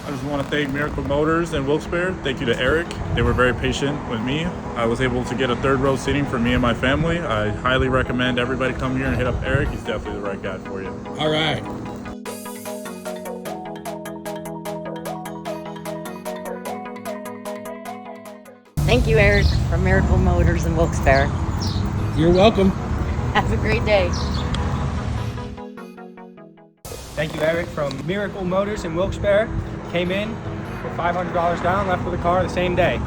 I just want to thank Miracle Motors and Wilkes-Barre. Thank you to Eric. They were very patient with me. I was able to get a third row seating for me and my family. I highly recommend everybody come here and hit up Eric. He's definitely the right guy for you. All right. Thank you, Eric, from Miracle Motors in Wilkes-Barre. You're welcome. Have a great day. Thank you, Eric, from Miracle Motors in Wilkes-Barre. Came in, put $500 down, left with a car the same day.